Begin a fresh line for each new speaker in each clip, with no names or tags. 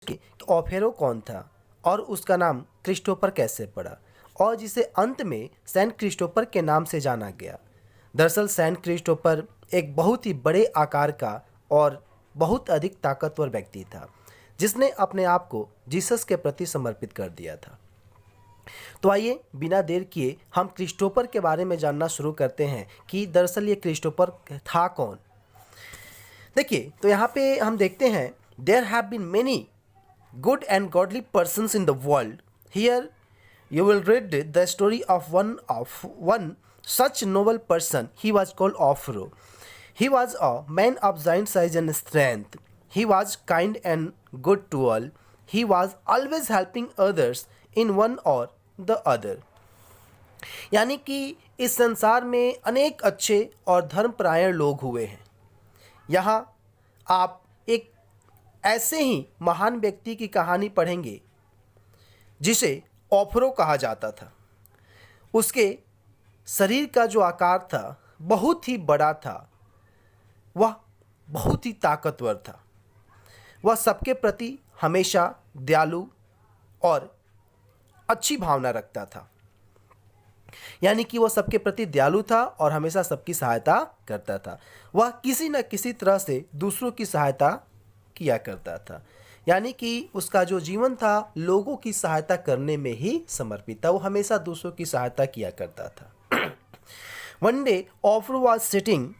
कि ओफेरो कौन था और उसका नाम क्रिस्टोफर कैसे पड़ा, और जिसे अंत में सेंट क्रिस्टोफर के नाम से जाना गया। दरअसल सेंट क्रिस्टोफर एक बहुत ही बड़े आकार का और बहुत अधिक ताकतवर व्यक्ति था, जिसने अपने आप को जीसस के प्रति समर्पित कर दिया था। तो आइए बिना देर किए हम क्रिस्टोफर के बारे में जानना शुरू करते हैं कि दरअसल ये क्रिस्टोफर था कौन। देखिए, तो यहाँ पे हम देखते हैं, there have been many good and godly persons in the world. Here you will read the story of one such noble person. He was called Ophro. He was a man of giant size and strength. He was kind and good to all. He was always helping others in one or the other. यानी कि इस संसार में अनेक अच्छे और धर्मपरायण लोग हुए हैं। यहाँ आप एक ऐसे ही महान व्यक्ति की कहानी पढ़ेंगे जिसे ओफरो कहा जाता था। उसके शरीर का जो आकार था बहुत ही बड़ा था, वह बहुत ही ताकतवर था, वह सबके प्रति हमेशा दयालु और अच्छी भावना रखता था। यानी कि वह सबके प्रति दयालु था और हमेशा सबकी सहायता करता था। वह किसी न किसी तरह से दूसरों की सहायता किया करता था। यानी कि उसका जो जीवन था लोगों की सहायता करने में ही समर्पित था। वो हमेशा दूसरों की सहायता किया करता था। One day, Ophir was sitting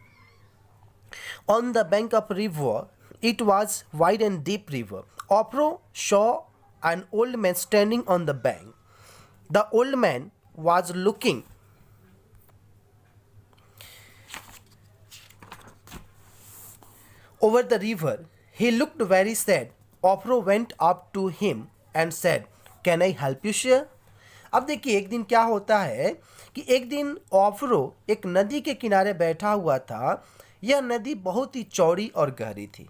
on the bank of a river. It was wide and deep river. Ophir saw an old man standing on the bank. The old man was looking over the river. He looked very sad. Ophir went up to him and said, "Can I help you, sir?" अब देखिए, एक दिन क्या होता है कि एक दिन ओफरो एक नदी के किनारे बैठा हुआ था। यह नदी बहुत ही चौड़ी और गहरी थी।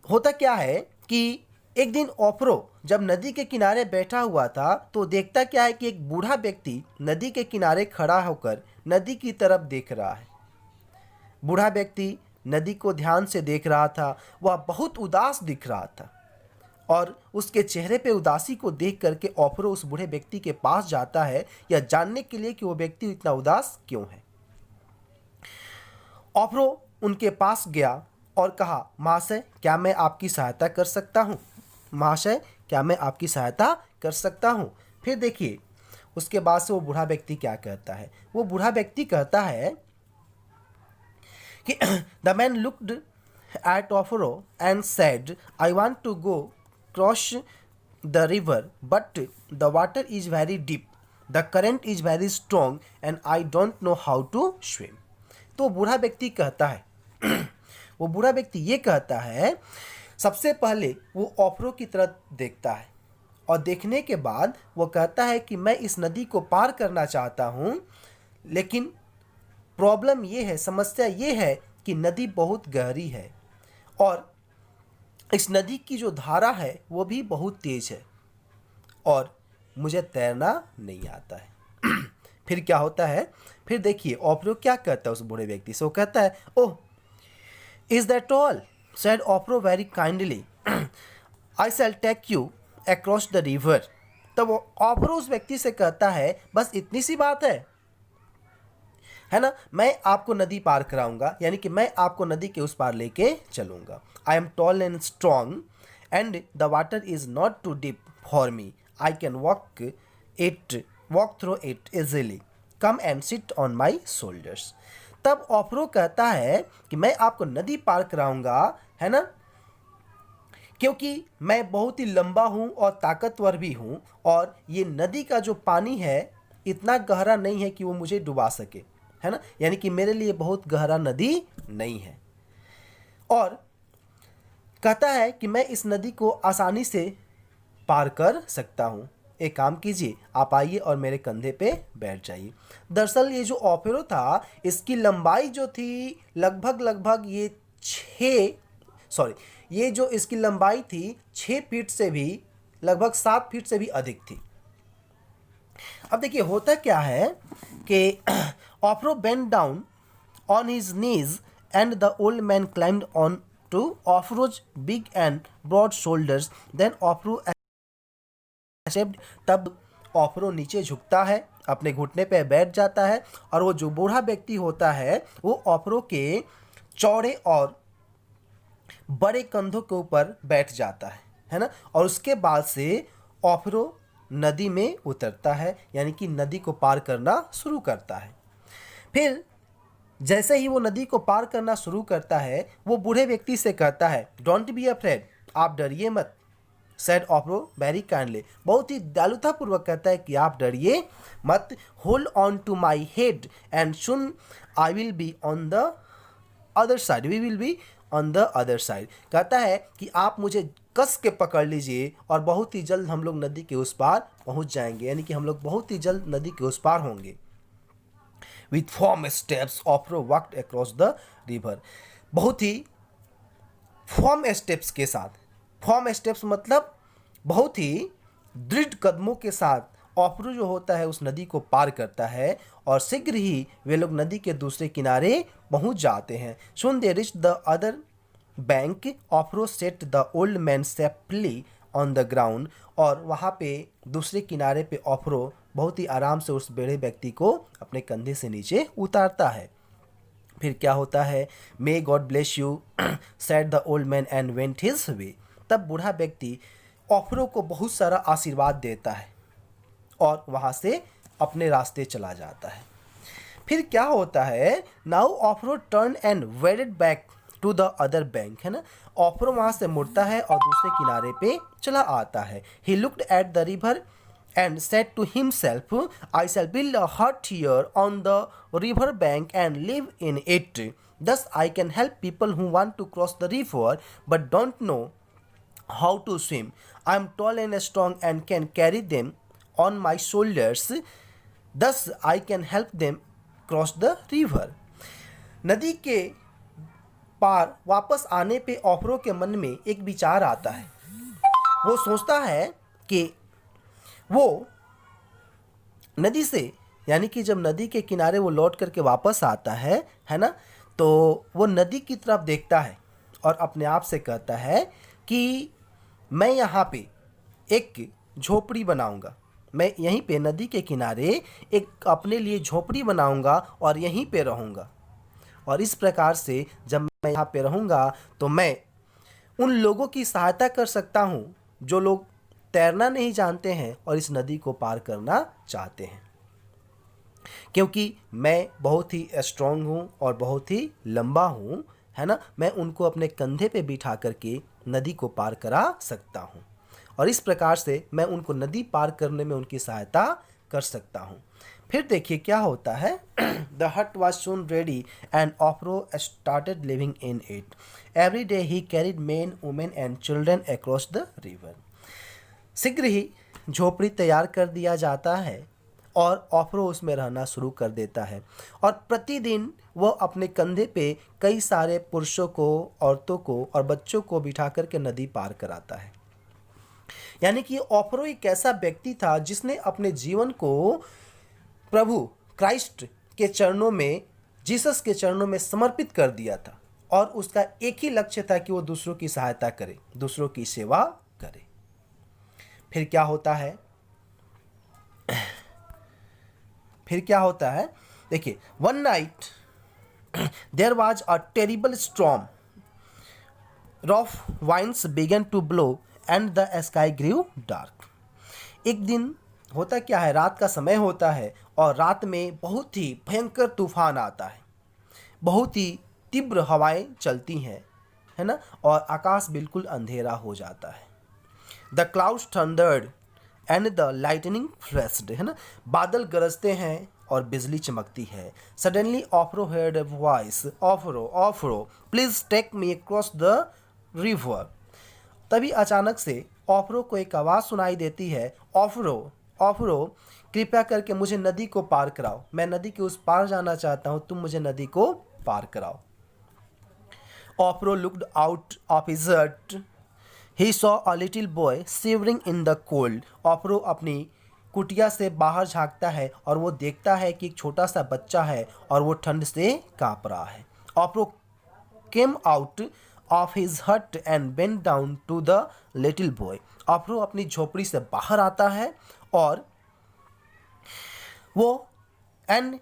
होता क्या है कि एक दिन ओफरो जब नदी के किनारे बैठा हुआ था तो देखता क्या है कि एक बूढ़ा व्यक्ति नदी के किनारे खड़ा होकर नदी की तरफ देख रहा है। बूढ़ा व्यक्ति नदी को ध्यान से देख रहा था। वह बहुत उदास दिख रहा था और उसके चेहरे पे उदासी को देख करके ओफरो उस बूढ़े व्यक्ति के पास जाता है, यह जानने के लिए कि वो व्यक्ति इतना उदास क्यों है। ओफरो उनके पास गया और कहा, महाशय क्या मैं आपकी सहायता कर सकता हूँ? महाशय क्या मैं आपकी सहायता कर सकता हूँ? फिर देखिए उसके बाद से वो बूढ़ा व्यक्ति क्या कहता है। वो बूढ़ा व्यक्ति कहता है कि the man looked at Ophiro and said, "I want to go cross the river, but the water is very deep. The current is very strong and I don't know how to swim." तो बूढ़ा व्यक्ति कहता है वो बूढ़ा व्यक्ति ये कहता है, सबसे पहले वो ओफरो की तरफ देखता है और देखने के बाद वो कहता है कि मैं इस नदी को पार करना चाहता हूँ, लेकिन प्रॉब्लम ये है, समस्या ये है कि नदी बहुत गहरी है और इस नदी की जो धारा है वो भी बहुत तेज है और मुझे तैरना नहीं आता है। फिर क्या होता है, फिर देखिए ओफरो क्या कहता है उस बूढ़े व्यक्ति से। वो कहता है, oh is that all, said Offero very kindly, I shall take you across the river. तब वो ओफरो उस व्यक्ति से कहता है, बस इतनी सी बात है ना, मैं आपको नदी पार कराऊंगा, यानी कि मैं आपको नदी के उस पार लेके चलूंगा। I am tall and strong and the water is not too deep for me, I can walk through it easily, come and sit on my shoulders. तब ओफरो कहता है कि मैं आपको नदी पार कराऊंगा, है ना, क्योंकि मैं बहुत ही लंबा हूँ और ताकतवर भी हूँ और ये नदी का जो पानी है इतना गहरा नहीं है कि वो मुझे डुबा सके, है ना, यानी कि मेरे लिए बहुत गहरा नदी नहीं है। और कहता है कि मैं इस नदी को आसानी से पार कर सकता हूँ। एक काम कीजिए, आप आइए और मेरे कंधे पे बैठ जाइए। दरअसल ये जो ओफेरो था इसकी लंबाई जो थी लगभग ये जो इसकी लंबाई थी 6 फीट से भी लगभग 7 फीट से भी अधिक थी। अब देखिए होता क्या है कि Offero bent down on his knees and the old man climbed on to Ofro's big and broad shoulders. Then Ofro accepted. तब ऑफरो नीचे झुकता है, अपने घुटने पे बैठ जाता है और वो जो बूढ़ा व्यक्ति होता है वो ऑफरो के चौड़े और बड़े कंधों के ऊपर बैठ जाता है ना। और उसके बाद से ऑफरो नदी में उतरता है, यानी कि नदी को पार करना शुरू करता है। फिर जैसे ही वो नदी को पार करना शुरू करता है वो बूढ़े व्यक्ति से कहता है, डोंट बी अफ्रेड, आप डरिए मत। सेड ऑफरो वेरी काइंडली, बहुत ही दयालुतापूर्वक कहता है कि आप डरिए मत। Hold on to my head and soon I will be on the other side, we will be on the other side. कहता है कि आप मुझे कस के पकड़ लीजिए और बहुत ही जल्द हम लोग नदी के उस पार पहुंच जाएंगे, यानी कि हम लोग बहुत ही जल्द नदी के उस पार होंगे। With firm steps, Ofro walked across the river. बहुत ही फॉर्म स्टेप्स के साथ, फॉर्म स्टेप्स मतलब बहुत ही दृढ़ कदमों के साथ ऑफरो जो होता है उस नदी को पार करता है और शीघ्र ही वे लोग नदी के दूसरे किनारे पहुंच जाते हैं। Soon they reached the other bank. Ofro set the old man safely on the ground. और वहाँ पे दूसरे किनारे पे ऑफरो बहुत ही आराम से उस बूढ़े व्यक्ति को अपने कंधे से नीचे उतारता है। फिर क्या होता है, may God bless you said the old man and went his way. तब बूढ़ा व्यक्ति ऑफरो को बहुत सारा आशीर्वाद देता है और वहाँ से अपने रास्ते चला जाता है। फिर क्या होता है, now Offero turn and waded back to the other bank, है ना। ऑफरो वहाँ से मुड़ता है और दूसरे किनारे पे चला आता है। He looked at the river and said to himself, I shall build a hut here on the river bank and live in it. Thus I can help people who want to cross the river but don't know how to swim. I am tall and strong and can carry them on my shoulders. Thus I can help them cross the river. नदी के पार वापस आने पे ऑफरो के मन में एक विचार आता है। वो सोचता है कि वो नदी से, यानी कि जब नदी के किनारे वो लौट करके वापस आता है ना, तो वो नदी की तरफ देखता है और अपने आप से कहता है कि मैं यहाँ पे एक झोपड़ी बनाऊँगा, मैं यहीं पे नदी के किनारे एक अपने लिए झोपड़ी बनाऊँगा और यहीं पे रहूँगा। और इस प्रकार से जब मैं यहाँ पे रहूँगा तो मैं उन लोगों की सहायता कर सकता हूँ जो लोग तैरना नहीं जानते हैं और इस नदी को पार करना चाहते हैं, क्योंकि मैं बहुत ही स्ट्रांग हूँ और बहुत ही लंबा हूँ, है ना। मैं उनको अपने कंधे पे बिठा करके नदी को पार करा सकता हूँ और इस प्रकार से मैं उनको नदी पार करने में उनकी सहायता कर सकता हूँ। फिर देखिए क्या होता है, the hut was soon ready and Offero started living in it. Every day he carried men, women and children across the river. शीघ्र ही झोपड़ी तैयार कर दिया जाता है और ऑफरो उसमें रहना शुरू कर देता है और प्रतिदिन वह अपने कंधे पे कई सारे पुरुषों को, औरतों को और बच्चों को बिठा करके नदी पार कराता है। यानी कि ऑफरो एक ऐसा व्यक्ति था जिसने अपने जीवन को प्रभु क्राइस्ट के चरणों में, जीसस के चरणों में समर्पित कर दिया था और उसका एक ही लक्ष्य था कि वो दूसरों की सहायता करे, दूसरों की सेवा करे। फिर क्या होता है, देखिए, one night there was a terrible storm, rough winds began to blow and the sky grew dark. एक दिन होता क्या है, रात का समय होता है और रात में बहुत ही भयंकर तूफान आता है, बहुत ही तीव्र हवाएं चलती हैं, है ना, और आकाश बिल्कुल अंधेरा हो जाता है। The clouds thundered and the lightning flashed, है ना, बादल गरजते हैं और बिजली चमकती है। Suddenly Offero heard a voice, Offero please take me across the river. तभी अचानक से ऑफरो को एक आवाज़ सुनाई देती है, ऑफरो कृपया करके मुझे नदी को पार कराओ, मैं नदी के उस पार जाना चाहता हूँ, तुम मुझे नदी को पार कराओ। Offero looked out of his hut, he saw a little boy shivering in the cold. Offero अपनी कुटिया से बाहर झांकता है और वो देखता है कि एक छोटा सा बच्चा है और वो ठंड से काँप रहा है। Offero came out of his hut and bent down to the little boy. ऑफ्रो अपनी झोपड़ी से बाहर आता है और वो and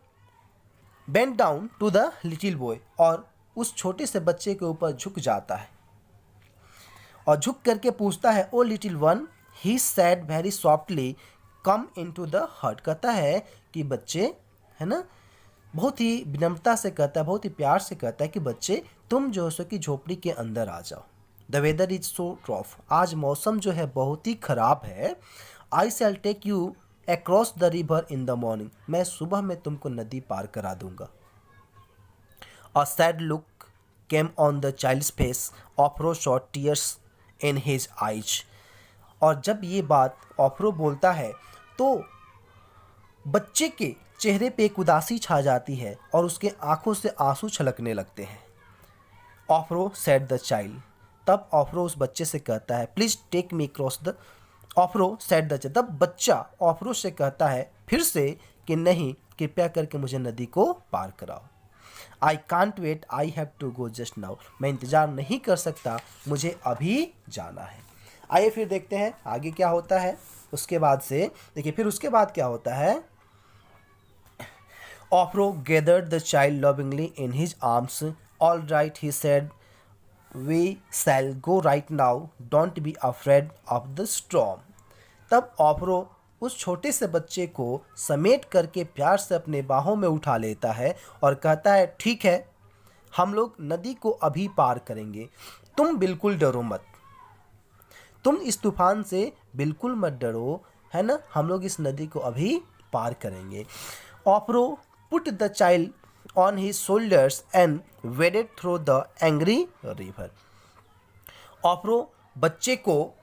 bent down to the little boy, और उस छोटे से बच्चे के ऊपर झुक जाता है और झुक करके पूछता है, oh little one, he said very softly, come into the hut. कहता है कि बच्चे, है ना, बहुत ही विनम्रता से कहता है, बहुत ही प्यार से कहता है कि बच्चे तुम जो सो कि झोपड़ी के अंदर आ जाओ। The weather is so rough, आज मौसम जो है बहुत ही खराब है। I shall take you across the river in the morning, मैं सुबह में तुमको नदी पार करा दूंगा। A sad look came on the child's face, Offero shot tears in his eyes. और जब ये बात ऑफ्रो बोलता है तो बच्चे के चेहरे पे एक उदासी छा जाती है और उसके आंखों से आंसू छलकने लगते हैं। ऑफ्रो सेड द चाइल्ड, तब ऑफ्रो उस बच्चे से कहता है, please take me cross the. Offero said the child, तब बच्चा ऑफ्रो से कहता है फिर से कि नहीं, कृपया करके मुझे नदी को पार कराओ। I can't wait, I have to go just now, मैं इंतज़ार नहीं कर सकता, मुझे अभी जाना है। आइए फिर देखते हैं आगे क्या होता है। उसके बाद से देखिए, फिर उसके बाद क्या होता है। Offero gathered the child lovingly in his arms, all right he said, we shall go right now, don't be afraid of the storm. तब ऑफ्रो उस छोटे से बच्चे को समेट करके प्यार से अपने बाहों में उठा लेता है और कहता है, ठीक है, हम लोग नदी को अभी पार करेंगे, तुम बिल्कुल डरो मत, तुम इस तूफान से बिल्कुल मत डरो, है ना, हम लोग इस नदी को अभी पार करेंगे। Offero put the child on his shoulders and waded through the angry river. Offero बच्चे को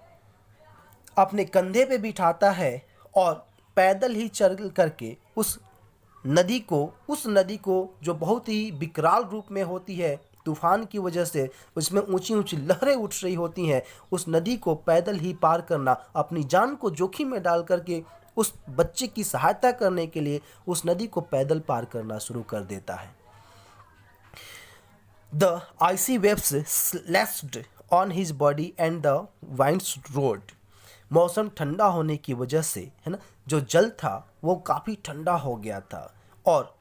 अपने कंधे पे बिठाता है और पैदल ही चल करके उस नदी को जो बहुत ही विकराल रूप में होती है तूफान की वजह से, उसमें ऊंची ऊंची लहरें उठ रही होती हैं, उस नदी को पैदल ही पार करना, अपनी जान को जोखिम में डाल करके उस बच्चे की सहायता करने के लिए उस नदी को पैदल पार करना शुरू कर देता है। The icy waves slashed on his body and the winds roared. मौसम ठंडा होने की वजह से, है ना, जो जल था वो काफ़ी ठंडा हो गया था और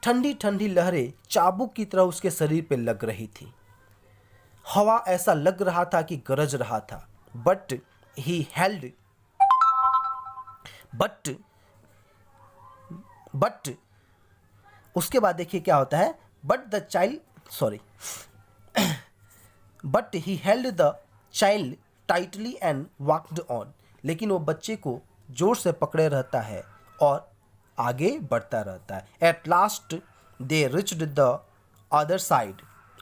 ठंडी ठंडी लहरें चाबुक की तरह उसके शरीर पे लग रही थी। हवा ऐसा लग रहा था कि गरज रहा था। बट ही हेल्ड बट उसके बाद देखिए क्या होता है। But he held the child tightly and walked on. लेकिन वो बच्चे को जोर से पकड़े रहता है और आगे बढ़ता रहता है। At last they reached the other side,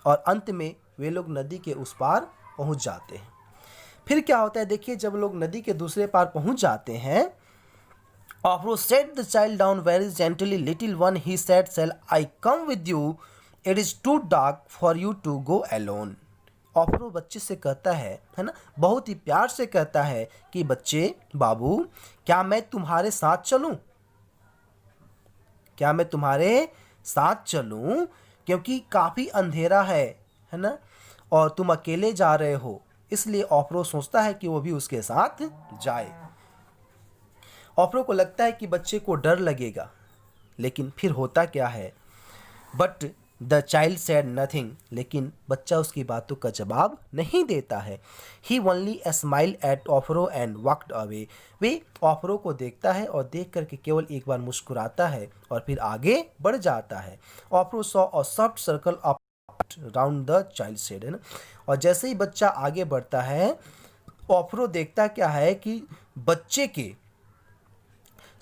और अंत में वे लोग नदी के उस पार पहुंच जाते हैं। फिर क्या होता है देखिए, जब लोग नदी के दूसरे पार पहुंच जाते हैं, Offero set the child down very gently, little one he said, shall I come with you, it is too dark for you to go alone. Offero बच्चे से कहता है ना, बहुत ही प्यार से कहता है कि बच्चे, बाबू, क्या मैं तुम्हारे साथ चलूं? क्या मैं तुम्हारे साथ चलूं? क्योंकि काफ़ी अंधेरा है ना, और तुम अकेले जा रहे हो, इसलिए ऑफ्रो सोचता है कि वो भी उसके साथ जाए। ऑफ्रो को लगता है कि बच्चे को डर लगेगा, लेकिन फिर होता क्या है, but the child said nothing, लेकिन बच्चा उसकी बातों का जवाब नहीं देता है। He only smile at Offero and walked away. वे ऑफ्रो को देखता है और देख करके केवल एक बार मुस्कुराता है और फिर आगे बढ़ जाता है। Offero saw a soft circle of round the child said, है ना, और जैसे ही बच्चा आगे बढ़ता है, ऑफ्रो देखता क्या है कि बच्चे के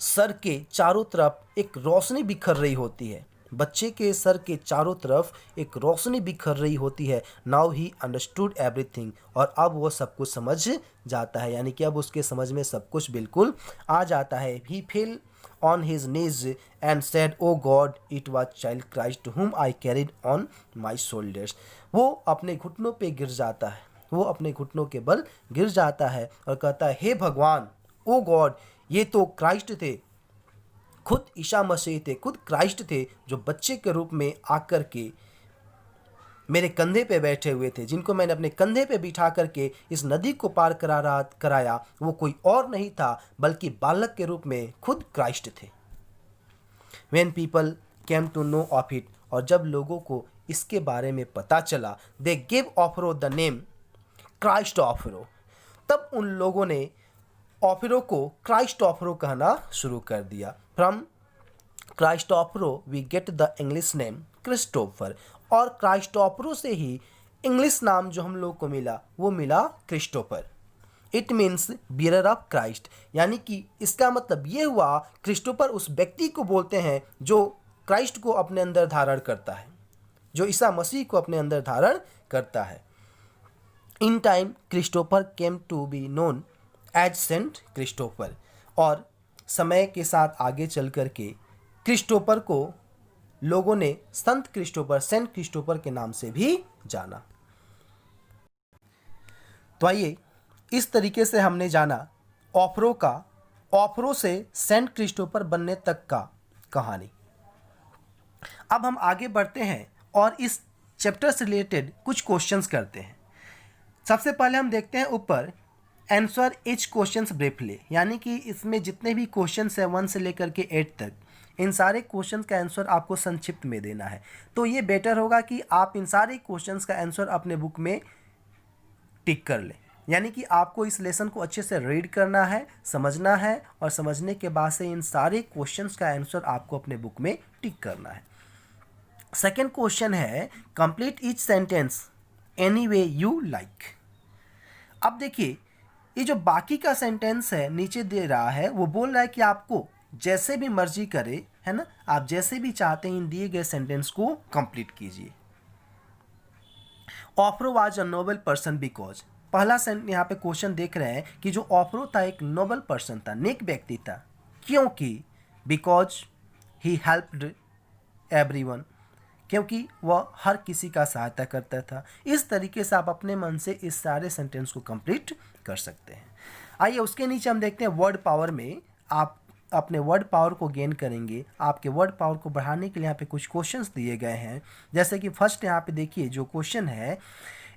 सर के चारों तरफ एक रोशनी बिखर रही होती है। बच्चे के सर के चारों तरफ एक रोशनी बिखर रही होती है। नाउ ही अंडरस्टूड एवरीथिंग, और अब वो सब कुछ समझ जाता है, यानी कि अब उसके समझ में सब कुछ बिल्कुल आ जाता है। He fell on his knees and said, oh God, it was child Christ whom I carried on my shoulders. वो अपने घुटनों पे गिर जाता है, वो अपने घुटनों के बल गिर जाता है और कहता है, हे भगवान, ओ गॉड, ये तो क्राइस्ट थे, खुद ईसा मसीह थे, खुद क्राइस्ट थे, जो बच्चे के रूप में आकर के मेरे कंधे पे बैठे हुए थे, जिनको मैंने अपने कंधे पे बिठा करके इस नदी को पार कराया, वो कोई और नहीं था बल्कि बालक के रूप में खुद क्राइस्ट थे। When people came to know of it, और जब लोगों को इसके बारे में पता चला, they gave Offero the name Christ Offero. तब उन लोगों ने ऑफरो को क्राइस्ट ऑफरो कहना शुरू कर दिया। From Christ Offero we get the English name Christopher, और क्राइस्ट ऑफरो से ही इंग्लिश नाम जो हम लोग को मिला वो मिला Christopher. It means bearer of Christ, यानी कि इसका मतलब ये हुआ क्रिस्टोफर उस व्यक्ति को बोलते हैं जो क्राइस्ट को अपने अंदर धारण करता है, जो ईसा मसीह को अपने अंदर धारण करता है। In time Christopher came to be known as Saint Christopher, और समय के साथ आगे चल कर के क्रिस्टोफर को लोगों ने संत क्रिस्टोफर, सेंट क्रिस्टोफर के नाम से भी जाना। तो आइए, इस तरीके से हमने जाना ऑफरो से सेंट क्रिस्टोफर बनने तक का कहानी। अब हम आगे बढ़ते हैं और इस चैप्टर से रिलेटेड कुछ क्वेश्चंस करते हैं। सबसे पहले हम देखते हैं ऊपर, आंसर ईच क्वेश्चंस ब्रीफली, यानी कि इसमें जितने भी क्वेश्चंस हैं 1 से लेकर के 8 तक, इन सारे क्वेश्चंस का आंसर आपको संक्षिप्त में देना है। तो ये बेटर होगा कि आप इन सारे क्वेश्चंस का आंसर अपने बुक में टिक कर लें, यानी कि आपको इस लेसन को अच्छे से रीड करना है, समझना है, और समझने के बाद से इन सारे क्वेश्चंस का आंसर आपको अपने बुक में टिक करना है। सेकेंड क्वेश्चन है, complete each sentence any way you like. अब देखिए, ये जो बाकी का सेंटेंस है नीचे दे रहा है, वो बोल रहा है कि आपको जैसे भी मर्जी करे, है ना, आप जैसे भी चाहते हैं इन दिए गए सेंटेंस को कंप्लीट कीजिए। Offero was a noble person because, पहला सेंटेंस यहाँ पे क्वेश्चन देख रहे हैं कि जो ऑफरो था एक नोबल पर्सन था, नेक व्यक्ति था, क्योंकि बिकॉज ही हेल्प्ड एवरीवन, क्योंकि वह हर किसी का सहायता करता था। इस तरीके से आप अपने मन से इस सारे सेंटेंस को कंप्लीट कर सकते हैं। आइए उसके नीचे हम देखते हैं वर्ड पावर में आप अपने वर्ड पावर को गेन करेंगे। आपके वर्ड पावर को बढ़ाने के लिए यहाँ पे कुछ क्वेश्चंस दिए गए हैं, जैसे कि फर्स्ट यहाँ पे देखिए जो क्वेश्चन है,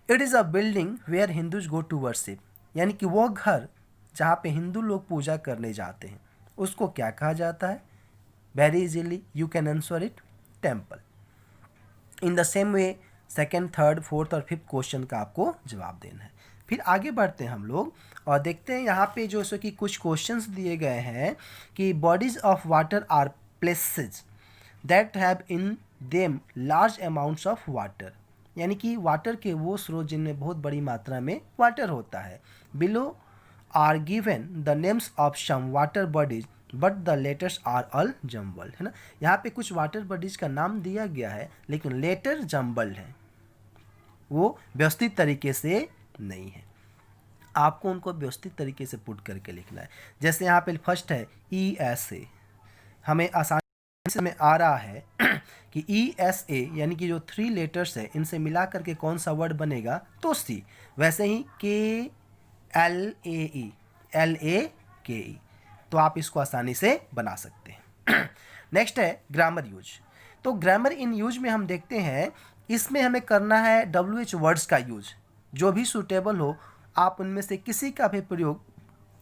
it is a building where Hindus go to worship, यानी कि वो घर जहाँ पे हिंदू लोग पूजा करने जाते हैं उसको क्या कहा जाता है? Very easily you can answer it, temple. In the same way second, third, fourth और फिफ्थ क्वेश्चन का आपको जवाब देना है। फिर आगे बढ़ते हैं हम लोग और देखते हैं यहाँ पे जो सो कि कुछ क्वेश्चंस दिए गए हैं कि bodies of water are places that have in them large amounts of water, यानी कि वाटर के वो स्रोत जिनमें बहुत बड़ी मात्रा में वाटर होता है। Below are given the names of some water bodies but the letters are all jumbled, है ना। यहाँ पे कुछ वाटर बॉडीज का नाम दिया गया है लेकिन लेटर जम्बल्ड है, वो व्यवस्थित तरीके से नहीं है। आपको उनको व्यवस्थित तरीके से पुट करके लिखना है। जैसे यहाँ पे फर्स्ट है ESA, हमें आसानी से हमें आ रहा है कि ESA यानी कि जो 3 लेटर्स है इनसे मिला करके कौन सा वर्ड बनेगा, तो C। वैसे ही KLAE तो आप इसको आसानी से बना सकते हैं। नेक्स्ट है ग्रामर यूज। तो ग्रामर इन यूज में हम देखते हैं, इसमें हमें करना है WH वर्ड्स का यूज, जो भी सूटेबल हो आप उनमें से किसी का भी प्रयोग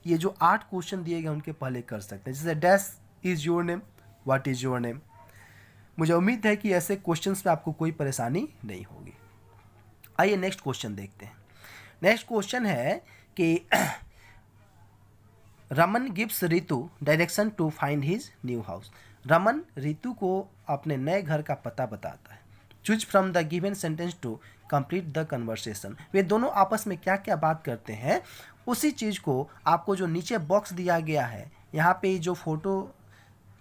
ये जो 8 क्वेश्चन दिए गए उनके पहले कर सकते हैं। जैसे dash is your name, what is your name. मुझे उम्मीद है कि ऐसे क्वेश्चंस में आपको कोई परेशानी नहीं होगी। आइए नेक्स्ट क्वेश्चन देखते हैं। नेक्स्ट क्वेश्चन है कि Raman gives Ritu direction to find his new house. Raman Ritu को अपने नए घर का पता बताता है। Choose from the given sentence to complete the conversation. वे दोनों आपस में क्या क्या बात करते हैं उसी चीज़ को आपको जो नीचे बॉक्स दिया गया है, यहाँ पे जो फोटो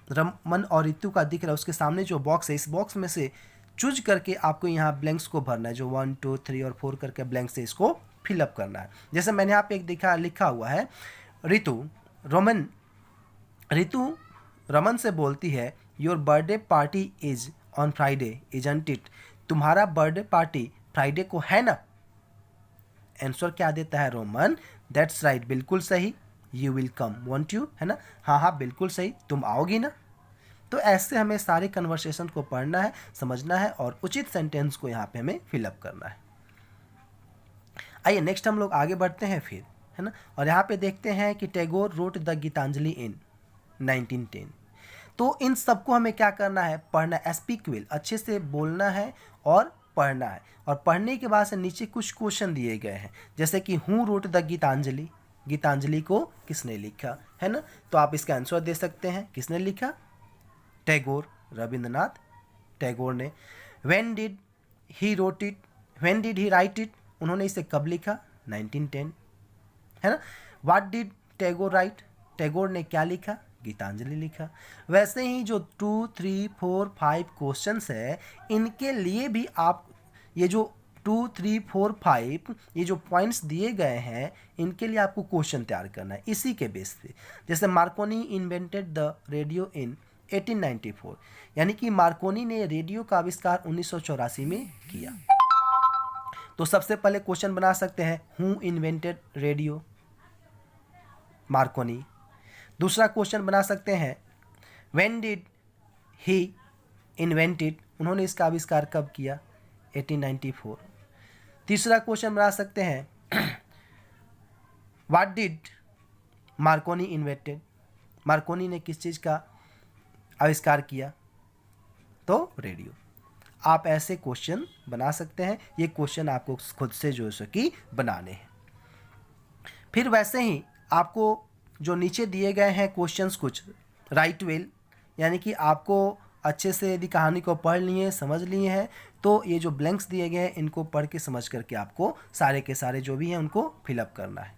रमन और रितु का दिख रहा है उसके सामने जो बॉक्स है, इस बॉक्स में से चूज करके आपको यहाँ ब्लैंक्स को भरना है, जो 1, 2, 3 और 4 करके ब्लैंक से इसको फिलअप करना है। जैसे मैंने यहाँ पे एक लिखा हुआ है, रितु रमन से बोलती है, your birthday party is on Friday isn't it. तुम्हारा बर्थडे पार्टी फ्राइडे को है ना। आंसर क्या देता है रोमन, दैट्स राइट, बिल्कुल सही, you will come, want you, है ना। हाँ हाँ बिल्कुल सही, तुम आओगी ना। तो ऐसे हमें सारे कन्वर्सेशन को पढ़ना है, समझना है और उचित सेंटेंस को यहाँ पे हमें फिलअप करना है। आइए नेक्स्ट हम लोग आगे बढ़ते हैं फिर, है ना। और यहाँ पे देखते हैं कि टैगोर रोट द गीतांजलि इन 1910। तो इन सबको हमें क्या करना है, पढ़ना है, स्पीक वेल, अच्छे से बोलना है और पढ़ना है। और पढ़ने के बाद से नीचे कुछ क्वेश्चन दिए गए हैं, जैसे कि who wrote the Gitanjali, Gitanjali को किसने लिखा, है ना। तो आप इसका आंसर दे सकते हैं, किसने लिखा, टैगोर, रविंद्रनाथ टैगोर ने। When did he wrote it, when did he right it, उन्होंने इसे कब लिखा, 1910, है ना। What did Tagore right, Tagore ने क्या लिखा, गीतांजलि लिखा। वैसे ही जो 2, 3, 4, 5 क्वेश्चंस है, इनके लिए भी आप ये जो 2, 3, 4, 5 ये जो पॉइंट्स दिए गए हैं, इनके लिए आपको क्वेश्चन तैयार करना है इसी के बेस पे। जैसे मार्कोनी इन्वेंटेड द रेडियो इन 1894, यानी कि मार्कोनी ने रेडियो का आविष्कार 1984 में किया। तो सबसे पहले क्वेश्चन बना सकते हैं, हु इन्वेंटेड रेडियो, मार्कोनी। दूसरा क्वेश्चन बना सकते हैं, व्हेन डिड ही इन्वेंटेड, उन्होंने इसका आविष्कार कब किया, 1894। तीसरा क्वेश्चन बना सकते हैं, what did Markovnikov invented, Markovnikov ने किस चीज़ का आविष्कार किया, तो रेडियो। आप ऐसे क्वेश्चन बना सकते हैं, ये क्वेश्चन आपको खुद से जो है कि बनाने हैं। फिर वैसे ही आपको जो नीचे दिए गए हैं क्वेश्चंस कुछ राइट वेल, यानी कि आपको अच्छे से यदि कहानी को पढ़ लिए, समझ लिए हैं, तो ये जो ब्लैंक्स दिए गए हैं इनको पढ़ के समझ करके आपको सारे के सारे जो भी हैं उनको फिलअप करना है।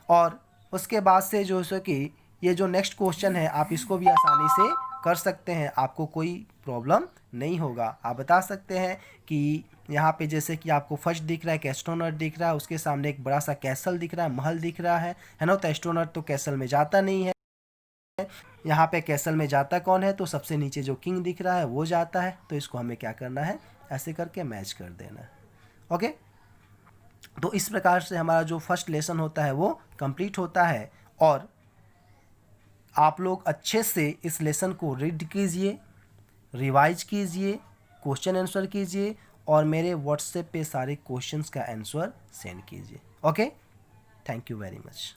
और उसके बाद से जो है कि ये जो नेक्स्ट क्वेश्चन है आप इसको भी आसानी से कर सकते हैं, आपको कोई प्रॉब्लम नहीं होगा। आप बता सकते हैं कि यहाँ पे जैसे कि आपको फर्स्ट दिख रहा है, एस्ट्रोनॉट दिख रहा है, उसके सामने एक बड़ा सा कैसल दिख रहा है, महल दिख रहा है ना। तो एस्ट्रोनॉट तो कैसल में जाता नहीं है, यहाँ पे कैसल में जाता कौन है, तो सबसे नीचे जो किंग दिख रहा है वो जाता है। तो इसको हमें क्या करना है, ऐसे करके मैच कर देना है। ओके, तो इस प्रकार से हमारा जो फर्स्ट लेसन होता है वो कंप्लीट होता है। और आप लोग अच्छे से इस लेसन को रीड कीजिए, रिवाइज कीजिए, क्वेश्चन आंसर कीजिए और मेरे व्हाट्सएप पे सारे क्वेश्चंस का आंसर सेंड कीजिए। Okay, thank you very much.